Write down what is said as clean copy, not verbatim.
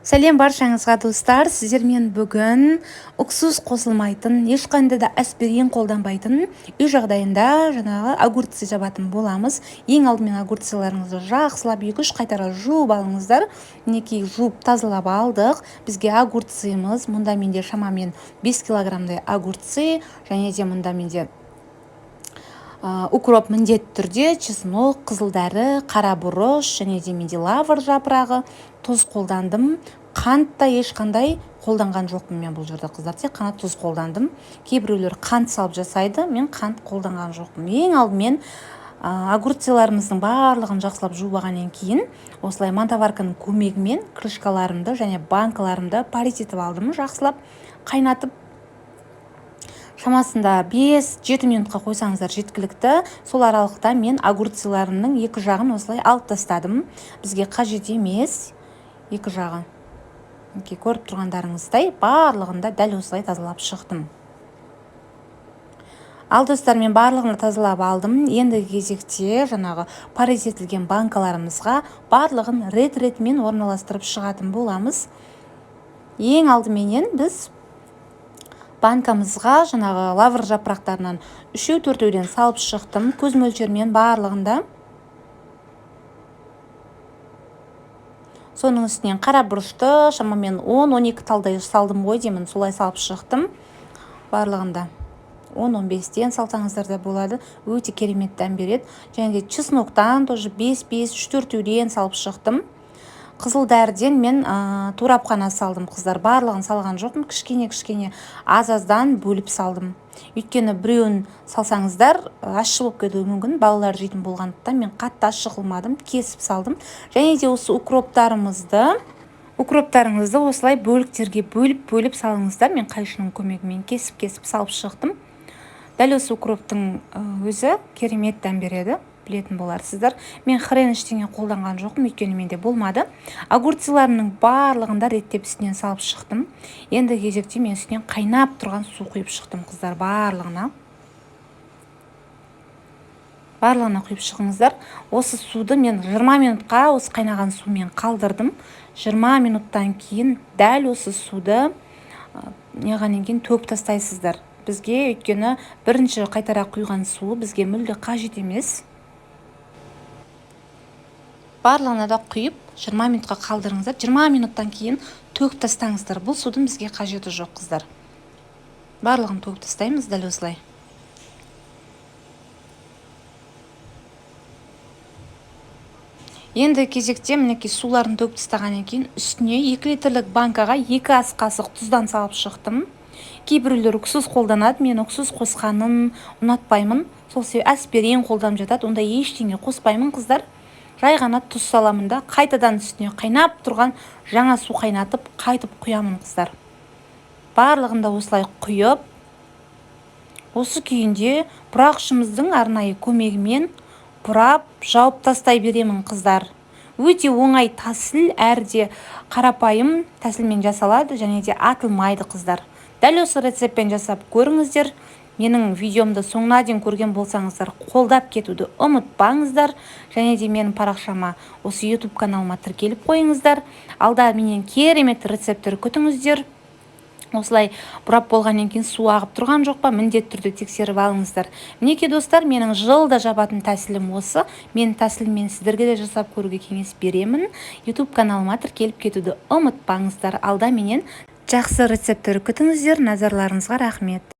Сәлем баршаңызға достар, сіздермен бүгін уксус қосылмайтын, ешқандай да аспирин қолданбайтын үй жағдайында жаңағы огурцы жабатын боламыз. Ең алдымен огурцыларыңызды жақсылап 2-3 қайтара жуып алыңыздар. Мінекей жуып тазалап алдық. Бізге огурцымыз, мұнда менде шамамен 5 килограммдай огурцы, және де мұнда менде укроп міндетті түрде, чеснок, қызылдәрі, қара бұрыш, және де менде лавр жапырағы, тұз қолдандым. Қант та ешқандай қолданған жоқпын мен бұл жерде қыздар, тек қана тұз қолдандым. Кейбіреулер қант салып жасайды, мен қант қолданған жоқпын. Ең алдымен огурцыларымыздың барлығын жақсылап жуып алғаннан кейін, осылай мантоварканың көмегімен крышкаларымды және банкаларымды паритетіп алдым, жақсылап қайнатып. Шамасында 5-7 минутқа қойсаңыздар жеткілікті. Сол аралықта мен огурцыларымның екі жағын осылай алып тастадым. Бізге қажет емес екі жағы. Көріп тұрғандарыңыздай барлығында дәл осылай тазалап шықтым. Ал достар, мен барлығын тазалап алдым. Енді кезекте жаңағы паритетілген банкаларымызға барлығын рет-ретмен орналастырып шығатын боламыз. Ең алдыменен біз банкамызға жаңағы лавр жапырақтарынан 3-4-ден салып шықтым. Көз мөлшермен барлығында. Соның үстінен қара бұрышты шамамен 10-12 талдай салдым ғой деймін, солай салып шықтым. Барлығында 10-15-тен салсаңыздар да болады. Өте керемет дәм береді. Және де чесноктан тоже 5-5, 3-4-ден салып шықтым. Қызылдәрден мен турап қана салдым қыздар, барлығын салған жоқпын, кішкене аз-аздан бөліп салдым. Өйткені біреуін салсаңыздар ащы болып кетуі мүмкін, балалар жейтін болғандықтан мен қатты ащы қылмадым, кесіп салдым. Және де осы укроптарыңызды осылай бөліктерге бөліп салыңыздар. Мен қайшының көмегімен кесіп салып шықтым. Дәл осы укроптың өзі керемет дәм береді, білетін боларсыздар. Мен хрен ештеңе қолданған жоқпын, өйткені менде болмады. Огурцыларымның барлығында реттеп үстінен салып шықтым. Енді кезекте мен үстінен қайнап тұрған су құйып шықтым қыздар, барлығына құйып шығыңыздар. Осы суды мен 20 минутқа осы қайнаған сумен қалдырдым. 20 минуттан кейін дәл осы суды неғаннан кейін төгіп тастайсыздар. Бізге өйткені бірінші қайтара құйған су бізге мүлде қажет емес. Барлығына да құйып 20 минутқа қалдырыңыздар. 20 минуттан кейін төгіп тастаңыздар. Бұл судың бізге қажеті жоқ қыздар. Барлығын төгіп тастаймыз дәл осылай. Енді кезекте мінекей суларын төгіп тастағаннан кейін үстіне 2 литрлік банкаға 2 ас қасық тұздан салып шықтым. Кейбіреулер уксус қолданады, мен уксус қосқанын ұнатпаймын. Сол себепті аспирин қолданып жатады, онда ештеңе қоспаймын қыздар. Жай ғана тұз саламын да қайтадан үстіне қайнап тұрған жаңа су қайнатып, қайтып құямын қыздар. Барлығында осылай құйып, осы күйінде бұрақшымыздың арнайы көмегімен бұрап, жауып тастай беремін қыздар. Өте оңай тәсіл, әрде қарапайым тәсілмен жасалады, және де атылмайды қыздар. Дәл осы рецептпен жасап көріңіздер. Менің видеомды соңына дейін көрген болсаңыздар, қолдап кетуді ұмытпаңыздар. Және де менің парақшама, осы YouTube каналыма тіркеліп қойыңыздар. Алда менен керемет рецепттер күтіңіздер. Осылай бұрап болғаннан кейін су ағып тұрған жоқ па, міндетті түрде тексеріп алыңыздар. Мінекей достар, менің жылда жабатын тәсілім осы. Мен тәсілмен сіздерге де жасап көруге кеңес беремін. YouTube каналыма тіркеліп кетуді ұмытпаңыздар. Алда менен жақсы рецепттер күтіңіздер. Назарларыңызға рахмет.